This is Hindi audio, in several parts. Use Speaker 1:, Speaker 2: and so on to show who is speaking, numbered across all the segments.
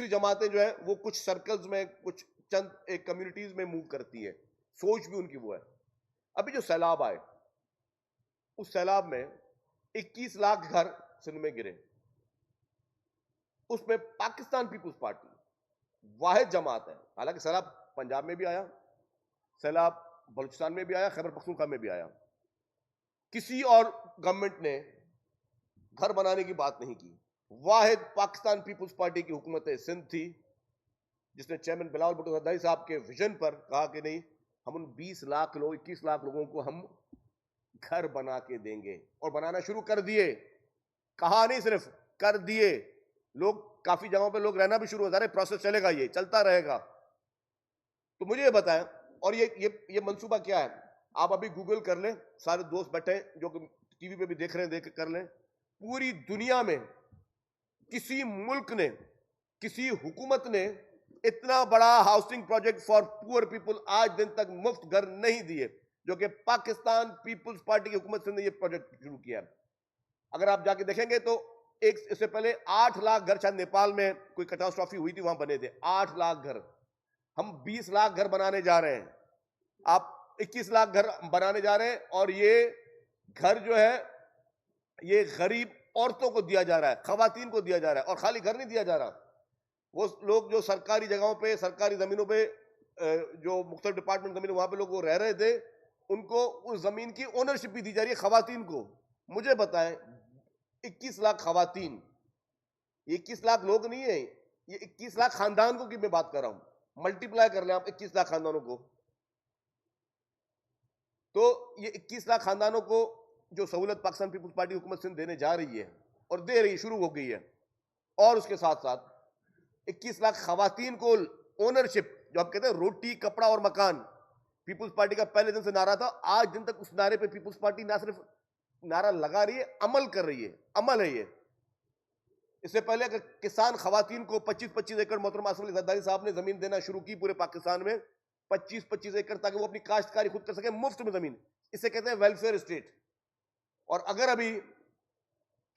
Speaker 1: जमातें जो है वो कुछ सर्कल्स में, कुछ चंद एक कम्युनिटीज में मूव करती है, सोच भी उनकी वो है। अभी जो सैलाब आए, उस सैलाब में 21 लाख घर सिंध में गिरे, उसमें पाकिस्तान पीपुल्स पार्टी वाहिद जमात है। हालांकि सैलाब पंजाब में भी आया, सैलाब बलूचिस्तान में भी आया, खैबर पख्तूनख्वा में भी आया। किसी और गवर्नमेंट ने घर बनाने की बात नहीं की। वाहिद पाकिस्तान पीपुल्स पार्टी की हुकूमत सिंध थी जिसने चेयरमैन बिलावल भुट्टो जरदारी साहब के विजन पर कहा कि नहीं, हम उन 20 लाख लोग, 21 लाख लोगों को हम घर बना के देंगे, और बनाना शुरू कर दिए। कहा नहीं, सिर्फ कर दिए। लोग काफी जगहों पे लोग रहना भी शुरू हो जा रहे, प्रोसेस चलेगा, ये चलता रहेगा। तो मुझे ये बताएं, और ये मंसूबा क्या है? आप अभी गूगल कर लें, सारे दोस्त बैठे हैं जो टीवी पे भी देख रहे हैं, देख कर लें। पूरी दुनिया में किसी मुल्क ने, किसी हुकूमत ने इतना बड़ा housing project for poor people आज दिन तक मुफ्त घर नहीं दिए, जो कि पाकिस्तान पीपुल्स पार्टी की हुकूमत से ने ये प्रोजेक्ट शुरू किया। अगर आप जाके देखेंगे तो एक इससे पहले 8 लाख घर शायद नेपाल में कोई कैटास्ट्रॉफी हुई थी, वहां बने थे 8 लाख घर। हम 20 लाख घर बनाने जा रहे हैं, आप 21 लाख घर बनाने जा रहे हैं, और ये घर जो है ये गरीब औरतों को दिया जा रहा है, खवातीन को दिया जा रहा है। और खाली घर नहीं दिया जा रहा, वो लोग जो सरकारी जगहों पे, सरकारी जमीनों पे, जो मुख्तलिफ डिपार्टमेंट जमीन वहां पे लोग वो रह रहे थे, उनको उस जमीन की ओनरशिप भी दी जा रही है खवातीन को। मुझे बताएं, 21 लाख खवातीन, 21 लाख लोग नहीं है, ये 21 लाख खानदान को की मैं बात कर रहा हूं। मल्टीप्लाई कर लें आप 21 लाख खानदानों को, तो ये 21 लाख खानदानों को जो सहूलत पाकिस्तान पीपुल्स पार्टी हुकूमत सिंध देने जा रही है, और दे रही, शुरू हो गई है। और उसके साथ साथ 21 लाख खवातीन को ओनरशिप, जो आप कहते हैं रोटी कपड़ा और मकान, पीपुल्स पार्टी का पहले दिन से नारा था, आज दिन तक उस नारे पे पीपुल्स पार्टी ना सिर्फ नारा लगा रही है, अमल कर रही है, अमल है ये। इससे पहले अगर किसान खवातीन को 25-25 एकड़ मोहतरमा आसिफ अली जरदारी साहब ने जमीन देना शुरू की पूरे पाकिस्तान में, 25-25 एकड़, ताकि वो अपनी काश्तकारी खुद कर सके, मुफ्त में जमीन। इसे कहते हैं वेलफेयर स्टेट। और अगर अभी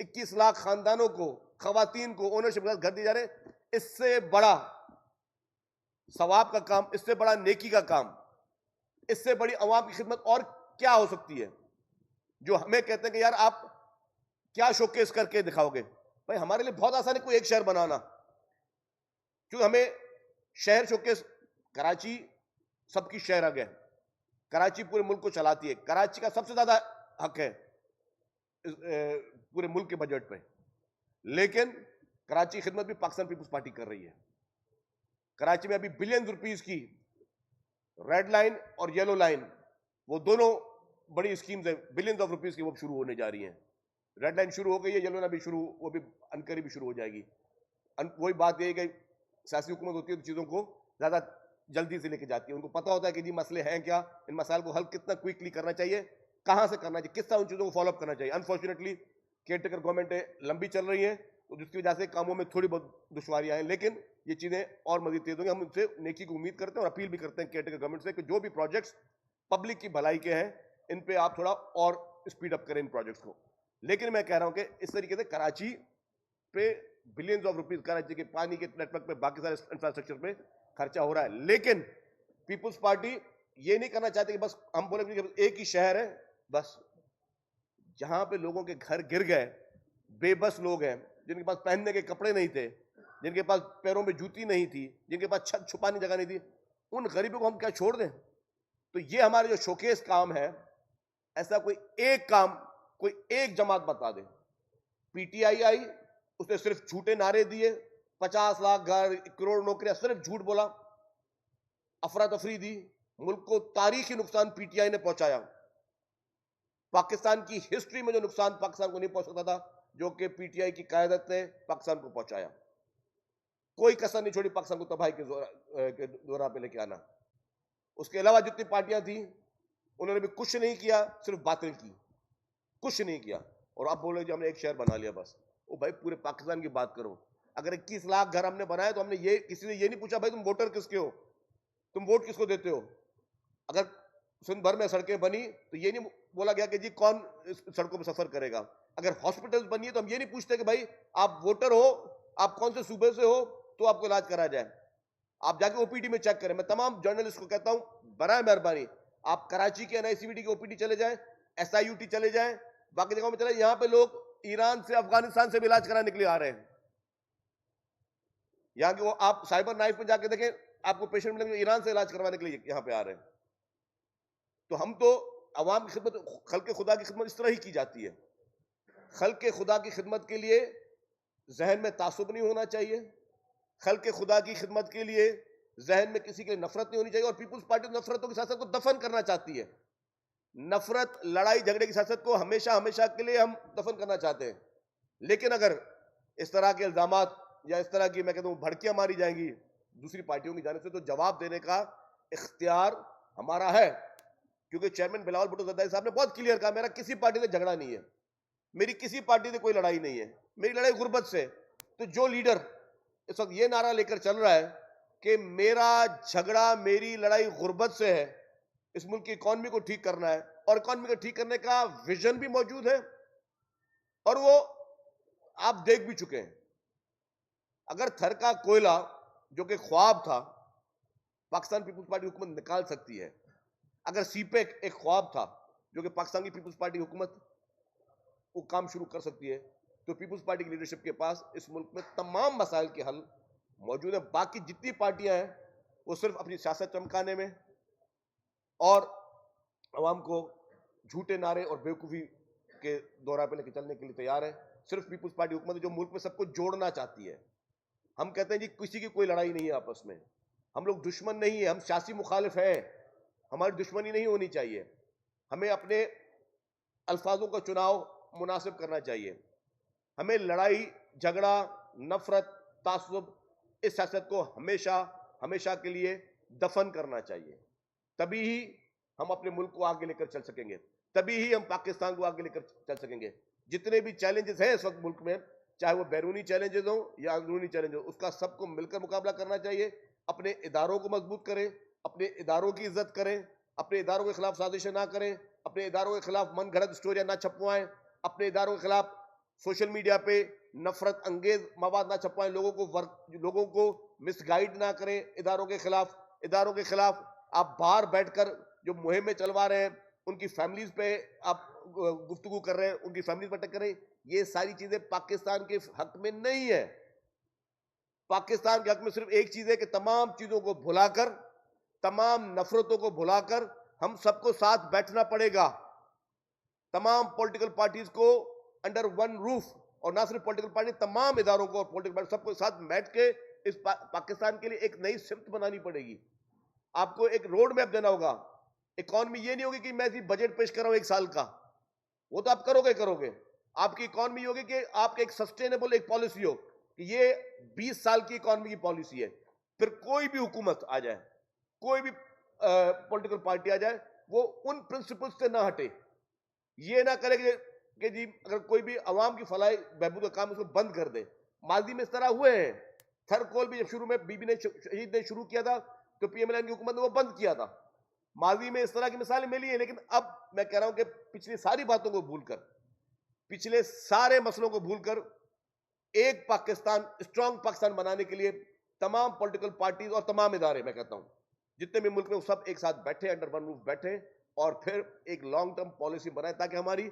Speaker 1: 21 लाख खानदानों को, खवातीन को ओनरशिप घर दिए जा रहे, इससे बड़ा सवाब का काम, इससे बड़ा नेकी का काम, इससे बड़ी अवाम की खिदमत और क्या हो सकती है? जो हमें कहते हैं कि यार आप क्या शोकेस करके दिखाओगे? भाई हमारे लिए बहुत आसान है कोई एक शहर बनाना, क्योंकि हमें शहर शोकेस, कराची सबकी शहर हक है, कराची पूरे मुल्क को चलाती है, कराची का सबसे ज्यादा हक है पूरे मुल्क के बजट पे। लेकिन कराची की खिदमत भी पाकिस्तान पीपुल्स पार्टी कर रही है। कराची में अभी बिलियन रुपीस की रेड लाइन और येलो लाइन, वो दोनों बड़ी स्कीम्स है, बिलियंस ऑफ रुपीस की, वो शुरू होने जा रही हैं। रेड लाइन शुरू हो गई है, येलो लाइन भी शुरू, वो भी अनकरीब शुरू हो जाएगी। वही बात यही कि सियासी हुकूमत होती है तो चीजों को ज्यादा जल्दी से लेके जाती है। उनको पता होता है कि जी मसले हैं क्या, इन मसाइल को हल कितना क्विकली करना चाहिए, कहां से करना चाहिए, किस तरह उन चीजों को फॉलोअप करना चाहिए। अनफॉर्चुनेटली केयरटेकर गवर्नमेंट लंबी चल रही है, तो जिसकी वजह से कामों में थोड़ी बहुत दुश्वारियां हैं, लेकिन ये चीजें और मजीद तेज होंगी। हम उनसे नेकी की उम्मीद करते हैं और अपील भी करते हैं केयरटेकर गवर्नमेंट से कि जो भी प्रोजेक्ट्स पब्लिक की भलाई के हैं, इन पे आप थोड़ा और स्पीड अप करें इन प्रोजेक्ट्स को। लेकिन मैं कह रहा हूं कि इस तरीके से कराची पे बिलियंस ऑफ रुपीज, कराची के पानी के नेटवर्क पे, बाकी सारे इंफ्रास्ट्रक्चर पे खर्चा हो रहा है। लेकिन पीपुल्स पार्टी ये नहीं करना चाहती कि बस हम बोले कि एक ही शहर है, बस जहां पे लोगों के घर गिर गए, बेबस लोग हैं, जिनके पास पहनने के कपड़े नहीं थे, जिनके पास पैरों में जूती नहीं थी, जिनके पास छत छुपाने जगह नहीं थी, उन गरीबों को हम क्या छोड़ दें? तो ये हमारे जो शोकेस काम है, ऐसा कोई एक काम, कोई एक जमात बता दे। पीटीआई आई, उसने सिर्फ झूठे नारे दिए, 50 लाख घर, 1 करोड़ नौकरियां, सिर्फ झूठ बोला, अफरा तफरी दी, मुल्क को तारीखी नुकसान पीटीआई ने पहुंचाया। पाकिस्तान की हिस्ट्री में जो नुकसान पाकिस्तान को नहीं पहुंच सकता था, जो कि पीटीआई की कायदत ने पाकिस्तान को पहुंचाया। कोई कसर नहीं छोड़ी पाकिस्तान को तबाही के दौरा पे लेके आना। उसके अलावा जितनी पार्टियां थी, उन्होंने भी कुछ नहीं किया, सिर्फ बातें की, कुछ नहीं किया। और आप बोले जी हमने एक शहर बना लिया बस। ओ भाई पूरे पाकिस्तान की बात करो। अगर 21 लाख घर हमने बनाए तो हमने ये, किसी ने ये नहीं पूछा भाई तुम वोटर किसके हो, तुम वोट किसको देते हो। अगर सिंध भर में सड़कें बनी तो ये नहीं बोला गया कि जी कौन सड़कों पर सफर करेगा। अगर हॉस्पिटल्स बनी है तो हम ये नहीं पूछते कि भाई आप वोटर हो, आप कौन से सूबे से हो, तो आपको इलाज कराया जाए। आप जाके ओपीडी में चेक करें। मैं तमाम जर्नलिस्ट को कहता हूं, बराए मेहरबानी आप कराची के एनआईसीवीडी के ओपीडी चले जाएं, एसआईयूटी चले जाएं, बाकी जगहों में चले। यहां पे लोग ईरान से, अफगानिस्तान से भी इलाज कराने के लिए आ रहे हैं। यहां के वो आप साइबर नाइफ में जाके देखें, आपको पेशेंट मिलेंगे ईरान से इलाज करवाने के लिए यहां पे आ रहे हैं। तो हम तो अवाम की खिदमत, खल्के खुदा की खिदमत इस तरह ही की जाती है। खल्के खुदा की खिदमत के लिए जहन में तासुब नहीं होना चाहिए। खल्के खुदा की खिदमत के लिए जहन में किसी के लिए नफरत नहीं होनी चाहिए। और पीपुल्स पार्टी नफरतों की सियासत को दफन करना चाहती है। नफरत, लड़ाई झगड़े की सियासत को हमेशा हमेशा के लिए हम दफन करना चाहते हैं। लेकिन अगर इस तरह के इल्जामात या इस तरह की, मैं कहता हूं, भड़कियां मारी जाएंगी दूसरी पार्टियों की जाने से, तो जवाब देने का इख्तियार हमारा है। क्योंकि चेयरमैन बिलावल भुट्टो ज़रदारी साहब ने बहुत क्लियर कहा, मेरा किसी पार्टी से झगड़ा नहीं है, मेरी किसी पार्टी से कोई लड़ाई नहीं है, मेरी लड़ाई गुर्बत से। तो जो लीडर इस वक्त ये नारा लेकर चल रहा है कि मेरा झगड़ा, मेरी लड़ाई गुर्बत से है, इस मुल्क की इकॉनमी को ठीक करना है, और इकॉनमी को ठीक करने का विजन भी मौजूद है, और वो आप देख भी चुके हैं। अगर थर का कोयला जो कि ख्वाब था, पाकिस्तान पीपुल्स पार्टी हुकूमत निकाल सकती है। अगर सीपेक एक ख्वाब था जो कि पाकिस्तान की पीपुल्स पार्टी हुकूमत वो काम शुरू कर सकती है, तो पीपुल्स पार्टी की लीडरशिप के पास इस मुल्क में तमाम मसाइल के हल मौजूद है। बाकी जितनी पार्टियां हैं वो सिर्फ अपनी सियासत चमकाने में और अवाम को झूठे नारे और बेवकूफ़ी के दौरा पे लेकर चलने के लिए तैयार है। सिर्फ पीपुल्स पार्टी हुकूमत है जो मुल्क में सबको जोड़ना चाहती है। हम कहते हैं जी किसी की कोई लड़ाई नहीं है आपस में, हम लोग दुश्मन नहीं है, हम सियासी मुखालिफ हैं, हमारी दुश्मनी नहीं होनी चाहिए। हमें अपने अल्फाजों का चुनाव मुनासिब करना चाहिए। हमें लड़ाई झगड़ा, नफरत, तासुब, इस सियासत को हमेशा हमेशा के लिए दफन करना चाहिए। तभी ही हम अपने मुल्क को आगे लेकर चल सकेंगे, तभी ही हम पाकिस्तान को आगे लेकर चल सकेंगे। जितने भी चैलेंजेस हैं इस वक्त मुल्क में, चाहे वो बैरूनी चैलेंजेस हो या अंदरूनी चैलेंज हो, उसका सबको मिलकर मुकाबला करना चाहिए। अपने इदारों को मजबूत करें, अपने इदारों की इज्जत करें, अपने इदारों के खिलाफ साजिशें ना करें, अपने इदारों के खिलाफ मन घड़त स्टोरियां ना छपवाएं, अपने इदारों के खिलाफ सोशल मीडिया पे नफरत अंगेज मवाद ना छपवाएं, लोगों को मिसगाइड ना करें। इदारों के खिलाफ आप बाहर बैठकर जो मुहिमें चलवा रहे हैं, उनकी फैमिलीज पे आप गुफ्तगू कर रहे हैं, उनकी फैमिलीज पर अटैक कर रहे हैं। ये सारी चीजें पाकिस्तान के हक में नहीं है। पाकिस्तान के हक में सिर्फ एक चीज है कि तमाम चीजों को भुलाकर, तमाम नफरतों को भुलाकर हम सबको साथ बैठना पड़ेगा। तमाम पॉलिटिकल पार्टीज को अंडर वन रूफ, और ना सिर्फ पॉलिटिकल पार्टी, तमाम इदारों को और पॉलिटिकल पार्टी सबको साथ बैठ के इस पाकिस्तान के लिए एक नई सिमत बनानी पड़ेगी। आपको एक रोड मैप देना होगा। इकॉनमी ये नहीं होगी कि मैं बजट पेश कर रहा हूं 1 साल का, वो तो आप करोगे। आपकी इकॉनमी होगी कि आपके एक सस्टेनेबल एक पॉलिसी हो कि ये 20 साल की इकॉनमी की पॉलिसी है। फिर कोई भी हुकूमत आ जाए, कोई भी पॉलिटिकल पार्टी आ जाए, वो उन प्रिंसिपल्स से ना हटे। ये ना करे कि जी अगर कोई भी अवाम की फलाह बहबूद का काम उसको बंद कर दे। माजी में इस तरह हुए हैं। थर कोल भी जब शुरू में बीबी ने शहीद ने शुरू किया था तो पीएमएलएन की हुकूमत ने वो बंद किया था। माजी में इस तरह की मिसालें मिली है। लेकिन अब मैं कह रहा हूं कि पिछली सारी बातों को भूलकर, पिछले सारे मसलों को भूलकर एक पाकिस्तान, स्ट्रांग पाकिस्तान बनाने के लिए तमाम पॉलिटिकल पार्टीज और तमाम इदारे, मैं कहता हूं जितने भी मुल्क में, वो सब एक साथ बैठे, अंडर वन रूफ बैठे, और फिर एक लॉन्ग टर्म पॉलिसी बनाए, ताकि हमारी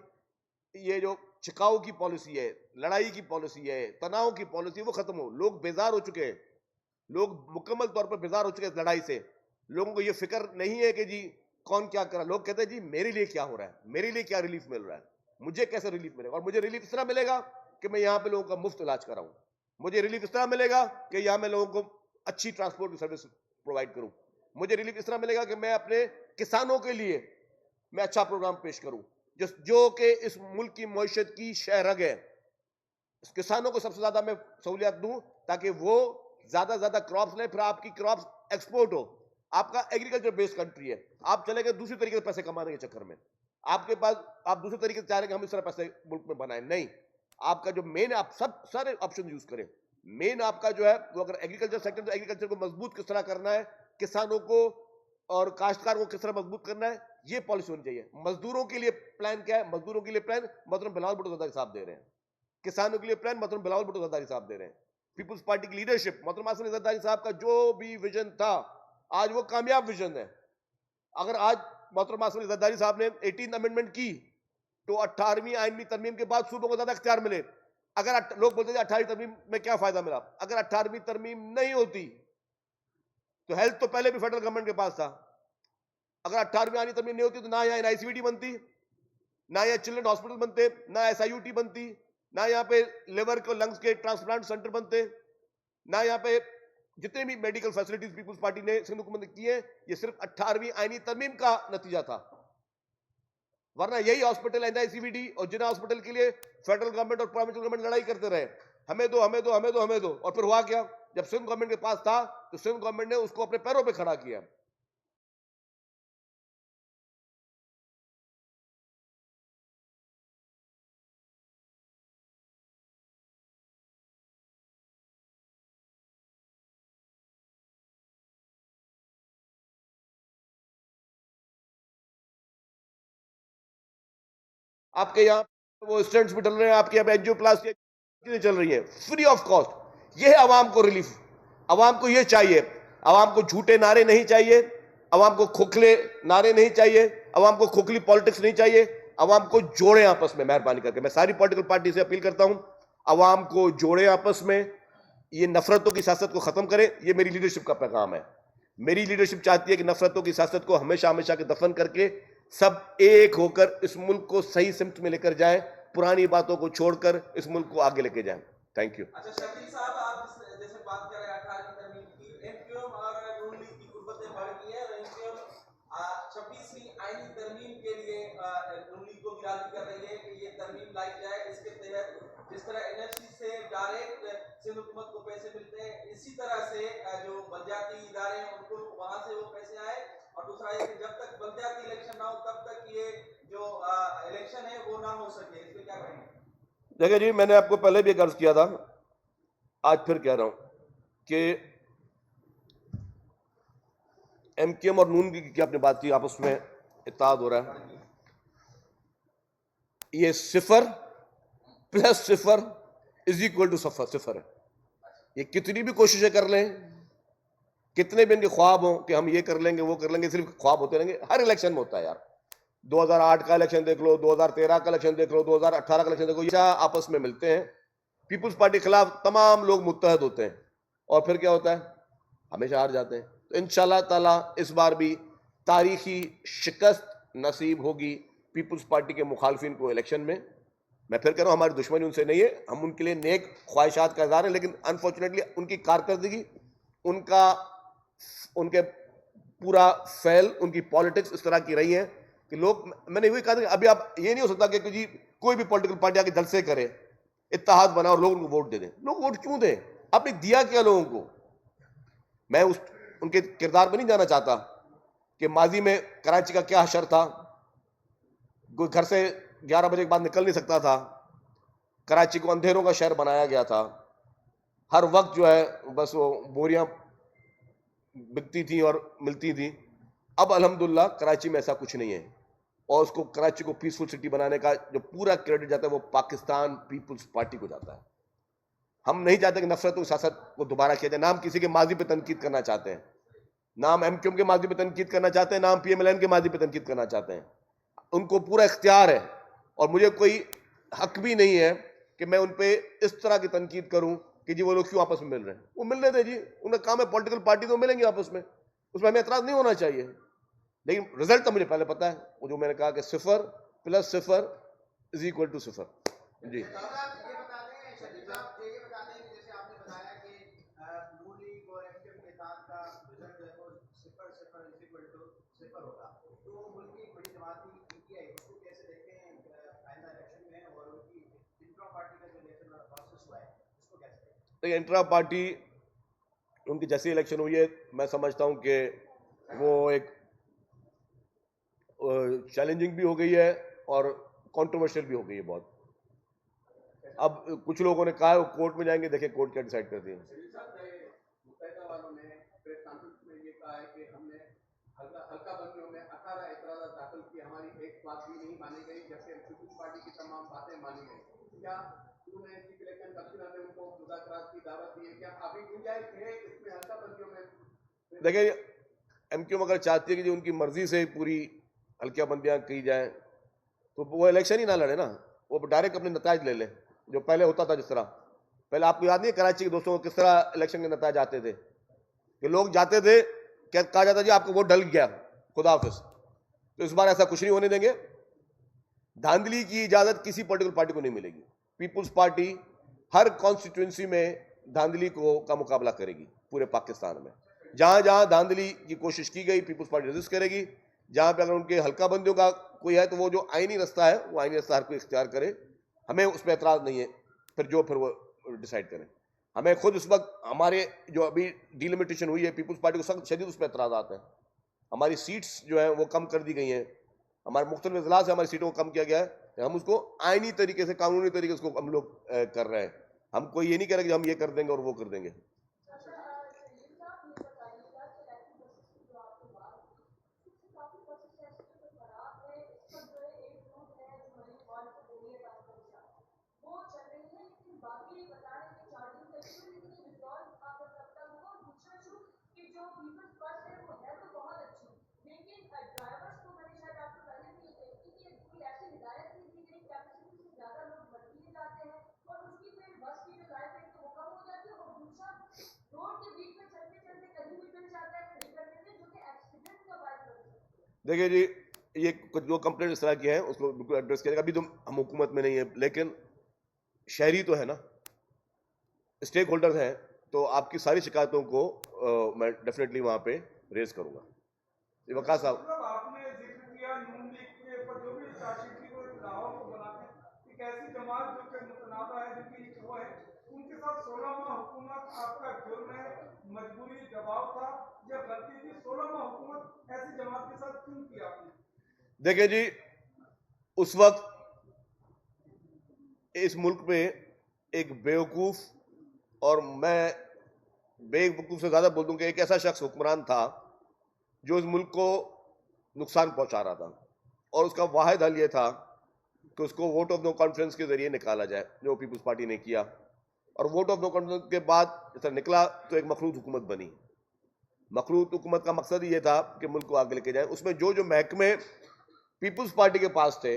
Speaker 1: ये जो छिकाऊ की पॉलिसी है, लड़ाई की पॉलिसी है, तनाव की पॉलिसी, वो खत्म हो। लोग बेजार हो चुके हैं, लोग मुकम्मल तौर पर बेजार हो चुके हैं इस लड़ाई से। लोगों को ये फिक्र नहीं है कि जी कौन क्या कर रहा है। लोग कहते हैं जी मेरे लिए क्या हो रहा है, मेरे लिए क्या रिलीफ मिल रहा है, मुझे कैसे रिलीफ मिलेगा। और मुझे रिलीफ इस तरह मिलेगा कि मैं यहां पे लोगों का मुफ्त इलाज कराऊं। मुझे रिलीफ इस तरह मिलेगा कि यहां मैं लोगों को अच्छी ट्रांसपोर्ट की सर्विस प्रोवाइड करूं। मुझे रिलीफ इस तरह मिलेगा कि मैं अपने किसानों के लिए मैं अच्छा प्रोग्राम पेश करूं, जो कि इस मुल्क की मईशत की शहरग है। इस किसानों को सबसे ज्यादा मैं सहूलियत दूं ताकि वो ज्यादा से ज्यादा क्रॉप्स लें, फिर आपकी क्रॉप्स एक्सपोर्ट हो। आपका एग्रीकल्चर बेस्ड कंट्री है। आप चले गए दूसरी तरीके से पैसे कमाने के चक्कर में, आपके पास आप दूसरे तरीके से चाह रहे हैं कि हम इस तरह पैसे मुल्क में बनाएं। नहीं, आपका जो मेन, आप सब सारे ऑप्शन यूज करें। मेन आपका जो है वो अगर एग्रीकल्चर सेक्टर, तो एग्रीकल्चर को मजबूत किस तरह करना है, किसानों को और काश्तकार को किस तरह मजबूत करना है, ये पॉलिसी होनी चाहिए। मजदूरों के लिए प्लान क्या है? मजदूरों के लिए प्लान मोहतरम बिलावल भुट्टो ज़रदारी साहब दे रहे हैं। किसानों के लिए प्लान मोहतरम बिलावल भुट्टो ज़रदारी साहब दे रहे हैं। पीपुल्स पार्टी की लीडरशिप, मोहतरमा असद जरदारी साहब का जो भी विजन था, आज वो कामयाब विजन है। अगर आज मोहतरमा असद जरदारी साहब ने 18 अमेंडमेंट की तो 18वीं आईनी तरमीम के बाद सूबों को ज्यादा इख्तियार मिले। अगर लोग बोलते थे 18वीं तरमीम में क्या फायदा मिला, अगर 18वीं तरमीम नहीं होती तो हेल्थ तो पहले भी फेडरल गवर्नमेंट के पास था। अगर 18वीं आईनी तरमीम नहीं होती तो ना यहाँ एनआईसीवीडी बनती, ना यहाँ चिल्ड्रन हॉस्पिटल बनते, ना एसआईयूटी बनती, ना यहाँ पे लिवर को लंग्स के ट्रांसप्लांट सेंटर बनते, ना यहाँ पे जितने भी मेडिकल फैसिलिटीज पीपुल्स पार्टी ने सिंध हुकूमत ने किए, ये सिर्फ 18वीं आईनी तरमीम का नतीजा था। वरना यही हॉस्पिटल एनआईसीवीडी और जिना हॉस्पिटल के लिए फेडरल गवर्नमेंट और प्रोविंशियल गवर्नमेंट लड़ाई करते रहे, हमें दो हमें दो हमें दो हमें दो, और फिर हुआ क्या, जब सिंध गवर्नमेंट के पास था तो सिंध गवर्नमेंट ने उसको अपने पैरों पे खड़ा किया। आपके यहाँ वो स्टंट्स भी डल रहे हैं, आपके यहाँ एंजियोप्लास्टी चीजें चल रही है फ्री ऑफ कॉस्ट। ये है आवाम को रिलीफ, आवाम को ये चाहिए। आवाम को झूठे नारे नहीं चाहिए, आवाम को खोखले नारे नहीं चाहिए, आवाम को खोखली पॉलिटिक्स नहीं चाहिए। आवाम को जोड़े आपस में, मेहरबानी करके मैं सारी पॉलिटिकल पार्टी से अपील करता हूं, आवाम को जोड़े आपस में, ये नफरतों की सियासत को खत्म करें। ये मेरी लीडरशिप का पैगाम है। मेरी लीडरशिप चाहती है कि नफरतों की सियासत को हमेशा हमेशा के दफन करके सब एक होकर इस मुल्क को सही सिमत में लेकर जाएं, पुरानी बातों को छोड़कर इस मुल्क को आगे लेके जाएं। Thank you.
Speaker 2: अच्छा शकील साहब, आप जैसे बात कर रहे हैं 18वीं तरमीम की, एमक्यूएम और नून लीग की कुर्बतें बढ़ गई है और एमक्यूएम 26वीं आईनी तरमीम के लिए नून लीग को भी राजी कर रही है कि ये तरमीम लाई जाए। इसके तहत जिस तरह एनएफसी से डायरेक्ट सिंध हुकूमत को पैसे मिलते हैं, इसी तरह से जो बलदियाती इदारे हैं उनको वहां से वो पैसे आए। और दूसरा ये कि जब तक बलदियाती इलेक्शन ना हो तब तक ये जो इलेक्शन है वो ना हो सके। इस पर क्या कहेंगे?
Speaker 1: देखिए जी, मैंने आपको पहले भी अर्ज किया था, आज फिर कह रहा हूं कि एमकेएम और नून की आपने बात की, आपस में इत्तेहाद हो रहा है। ये सिफर प्लस सिफर इज इक्वल टू सिफर है। ये कितनी भी कोशिशें कर लें, कितने भी इनके ख्वाब हों कि हम ये कर लेंगे वो कर लेंगे, सिर्फ ख्वाब होते रहेंगे। हर इलेक्शन में होता है यार, 2008 का इलेक्शन देख लो, 2013 का इलेक्शन देख लो, 2018 का इलेक्शन देखो, ये आपस में मिलते हैं, पीपुल्स पार्टी के खिलाफ तमाम लोग मुत्तहद होते हैं और फिर क्या होता है, हमेशा हार जाते हैं। तो इंशाल्लाह ताला इस बार भी तारीखी शिकस्त नसीब होगी पीपुल्स पार्टी के मुखालफिन को इलेक्शन में। मैं फिर कह रहा हूँ, हमारी दुश्मनी उनसे नहीं है, हम उनके लिए नेक ख्वाहिशात का इज़हार है, लेकिन अनफॉर्चुनेटली उनकी कारकर्दगी, उनका उनके पूरा फैल, उनकी पॉलिटिक्स इस तरह की रही है कि लोग, मैंने वही कहा था कि अभी आप ये नहीं हो सकता कि जी कोई भी पॉलिटिकल पार्टी आके जलसे करे, इत्तेहाद बना और लोग उनको वोट दे दें। लोग वोट क्यों दें? आपने दिया क्या लोगों को? मैं उनके किरदार पर नहीं जाना चाहता कि माजी में कराची का क्या हशर था, कोई घर से 11 बजे के बाद निकल नहीं सकता था, कराची को अंधेरों का शहर बनाया गया था, हर वक्त जो है बस वो बोरियां बिकती थी और मिलती थी। अब अल्हम्दुलिल्लाह कराची में ऐसा कुछ नहीं है, और उसको कराची को पीसफुल सिटी बनाने का जो पूरा क्रेडिट जाता है वो पाकिस्तान पीपुल्स पार्टी को जाता है। हम नहीं चाहते कि नफरत और सियासत को दोबारा किया जाए। नाम किसी के माजी पे तनकीद करना चाहते हैं, नाम एमक्यूएम के माजी पे तनकीद करना चाहते हैं, नाम पीएमएलएन के माजी पे तनकीद करना चाहते हैं। उनको पूरा इख्तियार है और मुझे कोई हक भी नहीं है कि मैं उन पर इस तरह की तनकीद करूं कि जी वो लोग क्यों आपस में मिल रहे हैं। वो मिलने दें जी, उनका काम है, पॉलिटिकल पार्टी तो मिलेंगे आपस में, उसमें हमें एतराज नहीं होना चाहिए। लेकिन रिजल्ट तो मुझे पहले पता है, वो जो मैंने कहा कि सिफर प्लस सिफर इज इक्वल टू सिफर। जी इंट्रा पार्टी उनकी जैसी इलेक्शन हुई है, मैं समझता हूं कि वो एक चैलेंजिंग भी हो गई है और कंट्रोवर्शियल भी हो गई है बहुत। अब कुछ लोगों ने कहा है वो कोर्ट में जाएंगे, देखिए कोर्ट क्या डिसाइड करती है।
Speaker 3: इलेक्शन कमिश्नर ने उनको मुज़ाकरात की दावत दी है, क्या अभी गुंजाइश है इसमें हल्का बंदियों में?
Speaker 1: देखिए, एमक्यूएम अगर चाहती है कि जो उनकी मर्जी से पूरी हल्कियाबंदियां की जाए तो वो इलेक्शन ही ना लड़े ना, वो डायरेक्ट अपने नताज ले ले, जो पहले होता था। जिस तरह पहले आपको याद नहीं है कराची के दोस्तों को किस तरह इलेक्शन के नताज आते थे, कि लोग जाते थे, क्या कहा जाता जी आपको वोट डल गया, खुदा हाफिज। तो इस बार ऐसा कुछ नहीं होने देंगे। धांधली की इजाजत किसी पॉलिटिकल पार्टी को नहीं मिलेगी। पीपुल्स पार्टी हर कॉन्स्टिट्यूंसी में धांधली का मुकाबला करेगी पूरे पाकिस्तान में। जहां जहां धांधली की कोशिश की गई पीपुल्स पार्टी रेजिस्ट करेगी। जहां पे अगर उनके हल्का बंदियों का कोई है तो वो जो आईनी रास्ता है वो आईनी रास्ता हर कोई इख्तियार करे, हमें उस पर एतराज नहीं है। फिर वो डिसाइड करें। हमें खुद इस वक्त हमारे जो अभी डिलिमिटेशन हुई है पीपुल्स पार्टी को सख्त शदीद उस पर एतराज आते हैं। हमारी सीट्स जो है वो कम कर दी गई हैं, हमारे मुख्तलिफ इजलास से हमारी सीटों को कम किया गया है, तो हम उसको आईनी तरीके से कानूनी तरीके से हम लोग कर रहे हैं। हम कोई ये नहीं कह रहे कि हम ये कर देंगे और वो कर देंगे। देखिए जी, ये कुछ जो कंप्लेंट इस तरह की है उसको बिल्कुल एड्रेस किया जाएगा। अभी तो हम हुकूमत में नहीं है, लेकिन शहरी तो है ना, स्टेक होल्डर्स हैं, तो आपकी सारी शिकायतों को मैं डेफिनेटली वहां पे रेज करूंगा। ये वकास साहब,
Speaker 4: आपने जिक्र किया नून लीग के ऊपर जो भी चार्जशीट थी वो लाहौर को बनाते एक ऐसी जमात जो कि मुतनाज़ा है, जिनकी वो है, उनके साथ 16 माह हुकूमत आपका जुर्म है, मजबूरी, दबाव था या गलती थी? 16 माह हुकूमत ऐसी जमात के साथ क्यों की आपने?
Speaker 1: देखिए जी, उस वक्त इस मुल्क पे एक बेवकूफ, और मैं बेवकूफ से ज्यादा बोल दूं कि एक ऐसा शख्स हुक्मरान था जो इस मुल्क को नुकसान पहुंचा रहा था, और उसका वाहिद हल यह था कि उसको वोट ऑफ नो कॉन्फ्रेंस के जरिए निकाला जाए, जो पीपुल्स पार्टी ने किया। और वोट ऑफ नो कॉन्फ्रेंस के बाद जैसा निकला तो एक मखलूत हुकूमत बनी। मखलूत हुकूमत का मकसद ये था कि मुल्क को आगे लेके जाए। उसमें जो जो महकमे पीपुल्स पार्टी के पास थे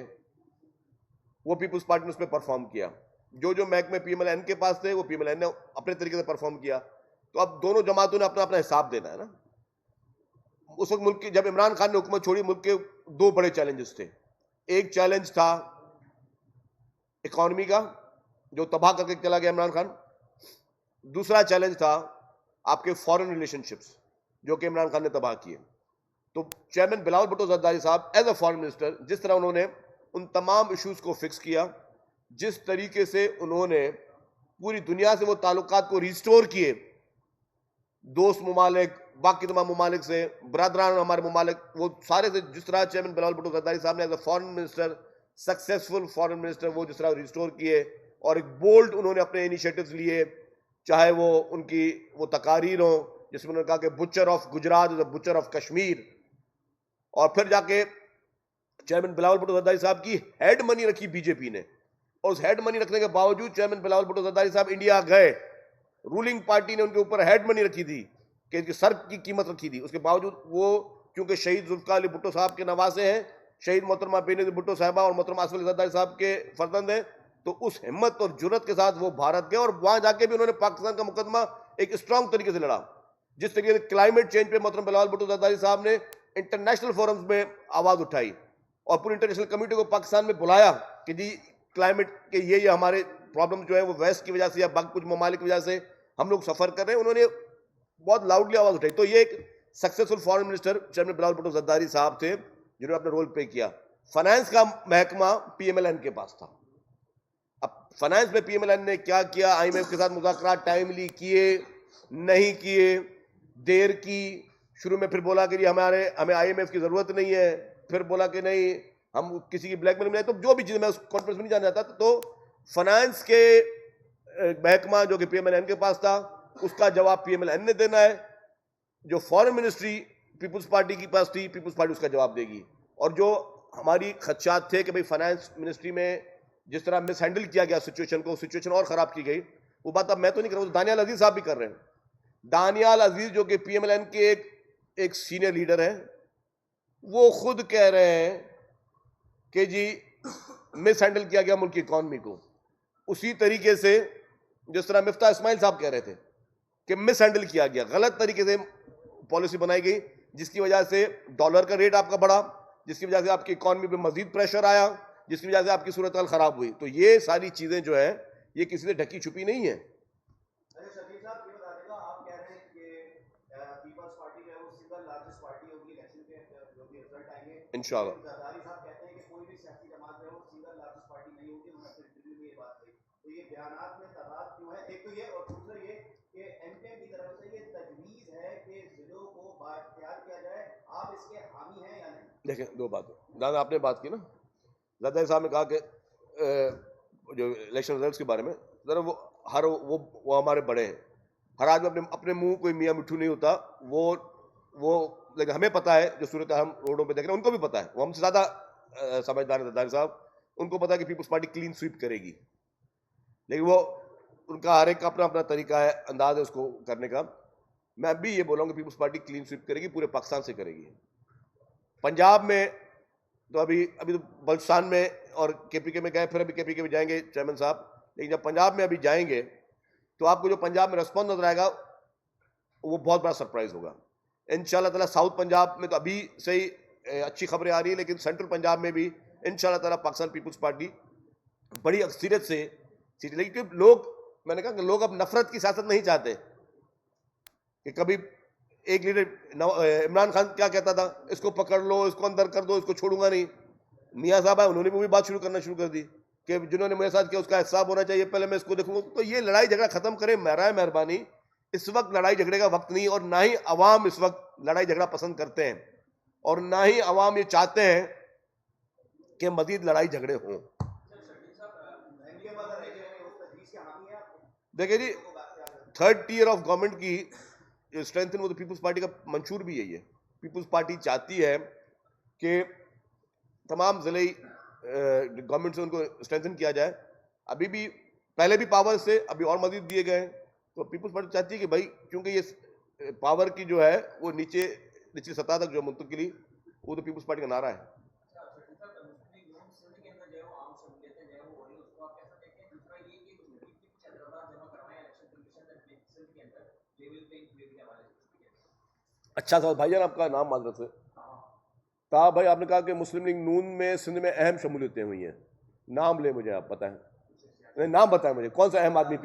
Speaker 1: वो पीपुल्स पार्टी ने उस पर परफॉर्म किया। जो जो महकमे पीएमएलएन के पास थे वो पीएमएलएन ने अपने तरीके से परफॉर्म किया। तो अब दोनों जमातों ने अपना अपना हिसाब देना है ना। उस वक्त मुल्क की, जब इमरान खान ने हुकूमत छोड़ी, मुल्क के दो बड़े चैलेंजेस थे। एक चैलेंज था इकोनॉमी का, जो तबाह करके चला गया इमरान खान। दूसरा चैलेंज था आपके फॉरेन रिलेशनशिप्स, जो कि इमरान खान ने तबाह किए। तो चेयरमैन बिलावल भुट्टो जरदारी साहब एज अ फॉरेन मिनिस्टर, जिस तरह उन्होंने उन तमाम इश्यूज को फिक्स किया, जिस तरीके से उन्होंने पूरी दुनिया से वो ताल्लुकात को रिस्टोर किए, दोस्त ममालिक, बाकी तमाम ममालिक से, बरदरान हमारे ममालिक, वो सारे से, जिस तरह चेयरमैन बिलावल भुट्टो जरदारी साहब ने as a foreign minister, successful foreign minister, वो जिस तरह रिस्टोर किए और एक बोल्ड उन्होंने अपने इनिशिएटिव्स लिए, चाहे वो उनकी वो तकारीर हो जिसमें उन्होंने कहा कि butcher of Gujarat is the butcher of Kashmir, और फिर जाके चेयरमैन बिलावल भुट्टो जरदारी साहब की हेड मनी रखी बीजेपी ने, और उस हेड मनी रखने के बावजूद चेयरमैन बिलावल भुट्टो जरदारी साहब इंडिया गए। रूलिंग पार्टी ने उनके ऊपर हेड मनी रखी थी कि इनके सर की कीमत रखी थी। उसके बावजूद वो, क्योंकि शहीद जुल्फकार अली भुट्टो साहब के नवासे हैं, शहीद मोहतरमा बेनज़ीर भुट्टो साहबा और मोहतरमा आसिफ अली जरदारी साहब के फर्जंद हैं, तो उस हिम्मत और जुर्रत के साथ वो भारत गए, और वहां जाके भी उन्होंने पाकिस्तान का मुकदमा एक स्ट्रांग तरीके से लड़ा। जिस तरीके से क्लाइमेट चेंज पे मोहतरमा बिलावल भुट्टो जरदारी साहब ने इंटरनेशनल फोरम्स में आवाज उठाई और पूरी इंटरनेशनल कम्युनिटी को पाकिस्तान में बुलाया कि जी क्लाइमेट के ये हमारे प्रॉब्लम जो है वो वेस्ट की वजह से या बाकी कुछ ममालिक की वजह से हम लोग सफर कर रहे हैं, उन्होंने बहुत लाउडली आवाज उठाई। तो ये एक successful foreign minister chairman Bilawal Bhutto Zardari साहब थे, जिन्होंने अपना रोल प्ले किया। फाइनेंस का महकमा पीएमएलएन के पास था। अब फाइनेंस में पीएमएलएन ने क्या किया, आईएमएफ के साथ मुज़ाकरात टाइमली किए, नहीं किए, देर की। शुरू में फिर बोला कि हमें आईएमएफ की जरूरत नहीं है, फिर बोला कि नहीं हम किसी की ब्लैकमेल में नहीं। तो जो भी चीजें, मैं उस कॉन्फ्रेंस में नहीं जाना चाहता। तो फाइनेंस के महकमा जो कि पीएमएलएन के पास था, उसका जवाब पीएमएलएन ने देना है। जो फॉरेन मिनिस्ट्री पीपुल्स पार्टी के पास थी, पीपुल्स पार्टी उसका जवाब देगी। और जो हमारी खदशात थे कि भाई फाइनेंस मिनिस्ट्री में जिस तरह मिस हैंडल किया गया सिचुएशन को, सिचुएशन और खराब की गई, वो बात अब मैं तो नहीं कर रहा हूं, दानियाल अजीज साहब भी कर रहे हैं। दानियाल अजीज जो कि पीएमएलएन के एक सीनियर लीडर है, वो खुद कह रहे हैं कि जी मिस हैंडल किया गया मुल्क की इकॉनमी को। उसी तरीके से जिस तरह मिफ्ता इस्माइल साहब कह रहे थे कि मिस हैंडल किया गया, गलत तरीके से पॉलिसी बनाई गई, जिसकी वजह से डॉलर का रेट आपका बढ़ा, जिसकी वजह से आपकी इकॉनमी पे मजीद प्रेशर आया, जिसकी वजह से आपकी सूरत हाल खराब हुई। तो ये सारी चीजें जो है ये किसी से ढकी छुपी नहीं है। इंशाल्लाह देखें, दो बातें दादा आपने बात की ना, ज़ाहिर साहब ने कहा कि जो इलेक्शन रिजल्ट्स के बारे में, ज़रा वो हमारे बड़े हैं, हर आदमी अपने मुंह कोई मियाँ मिठू नहीं होता। वो लेकिन हमें पता है जो सूरत हम रोडों पे देख रहे हैं, उनको भी पता है, वो हमसे ज़्यादा समझदार है ज़ाहिर साहब। उनको पता है कि पीपल्स पार्टी क्लीन स्वीप करेगी, लेकिन वो उनका हर एक का अपना अपना तरीका है, अंदाज है उसको करने का। मैं भी ये बोलूँगा पीपल्स पार्टी क्लीन स्वीप करेगी, पूरे पाकिस्तान से करेगी। पंजाब में तो अभी तो बलूचिस्तान में और केपीके में गए, फिर अभी केपीके में जाएंगे चेयरमैन साहब, लेकिन जब पंजाब में अभी जाएंगे तो आपको जो पंजाब में रिस्पॉन्स नजर आएगा वो बहुत बड़ा सरप्राइज होगा इंशाल्लाह ताला। साउथ पंजाब में तो अभी से ही अच्छी खबरें आ रही है, लेकिन सेंट्रल पंजाब में भी इंशाल्लाह ताला पाकिस्तान पीपल्स पार्टी बड़ी अक्सरियत से सीट लेगी। क्योंकि लोग, मैंने कहा कि लोग अब नफरत की सियासत नहीं चाहते कि कभी एक लीडर इमरान खान क्या कहता था, इसको पकड़ लो, इसको अंदर कर दो, इसको छोड़ूंगा नहीं। मियाँ साहब है, उन्होंने भी बात शुरू कर दी कि जिन्होंने मेरे साथ किया उसका हिसाब होना चाहिए, पहले मैं इसको देखूंगा। तो ये लड़ाई झगड़ा खत्म करें, मेहरबानी। इस वक्त लड़ाई झगड़े का वक्त नहीं, और ना ही अवाम इस वक्त लड़ाई झगड़ा पसंद करते हैं, और ना ही अवाम ये चाहते हैं कि मजीद लड़ाई झगड़े हों। देखिए जी, थर्ड टीयर ऑफ गवर्नमेंट की स्ट्रेंथ वो तो पीपल्स पार्टी का मंशूर भी यही है। पीपल्स पार्टी चाहती है कि तमाम जिले गवर्नमेंट से उनको स्ट्रेंथन किया जाए। अभी भी पहले भी पावर से अभी और मजीद दिए गए हैं, तो पीपल्स पार्टी चाहती है कि भाई, क्योंकि ये पावर की जो है वो निचली सतह तक जो मुंतकिली, वो तो पीपल्स पार्टी का नारा है। अच्छा सवाल भाईजान, आपका नाम माजरत से कहा भाई, आपने कहा कि मुस्लिम लीग नून में सिंध में अहम शमूलियतें हुई हैं। नाम ले मुझे, आप बताएं, नहीं नाम बताएं मुझे, कौन सा अहम आदमी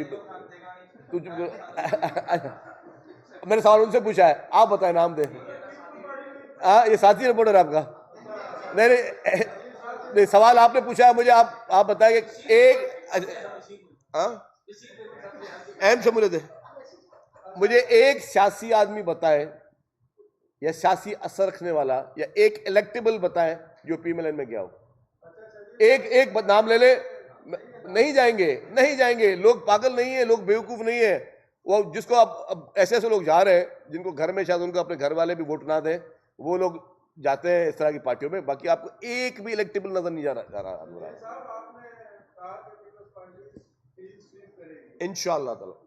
Speaker 1: मैंने सवाल उनसे पूछा है, आप बताएं, नाम दे। ये साथी रिपोर्टर आपका? नहीं, सवाल आपने पूछा है मुझे, आप बताएंगे एक अहम शमूलियत। मुझे एक सियासी आदमी बताए या सियासी असर रखने वाला या एक इलेक्टेबल बताए जो पीएमएलएन में गया हो। एक नाम ले ले। नहीं जाएंगे। लोग पागल नहीं है, लोग बेवकूफ नहीं है। वो जिसको अब ऐसे लोग जा रहे हैं जिनको घर में शायद उनको अपने घर वाले भी वोट ना दें, वो लोग जाते हैं इस तरह की पार्टियों में। बाकी आपको एक भी इलेक्टेबल नजर नहीं जा रहा इंशाअल्लाह ताला।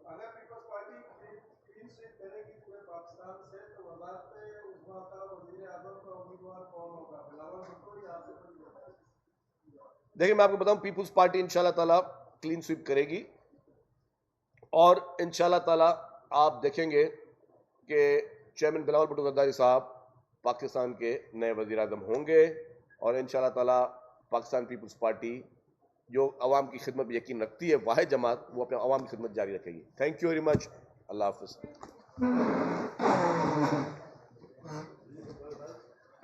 Speaker 1: देखिए, मैं आपको बताऊं, पीपल्स पार्टी इंशाल्लाह ताला क्लीन स्वीप करेगी, और इंशाल्लाह ताला आप देखेंगे कि चेयरमैन बिलावल भुट्टो जरदारी साहब पाकिस्तान के नए वजीर आज़म होंगे, और इंशाल्लाह ताला पाकिस्तान पीपल्स पार्टी जो अवाम की खिदमत में यकीन रखती है, वाहिद जमात, वो अपने अवाम की खिदमत जारी रखेगी। Thank you very much. Allah हाफिज़।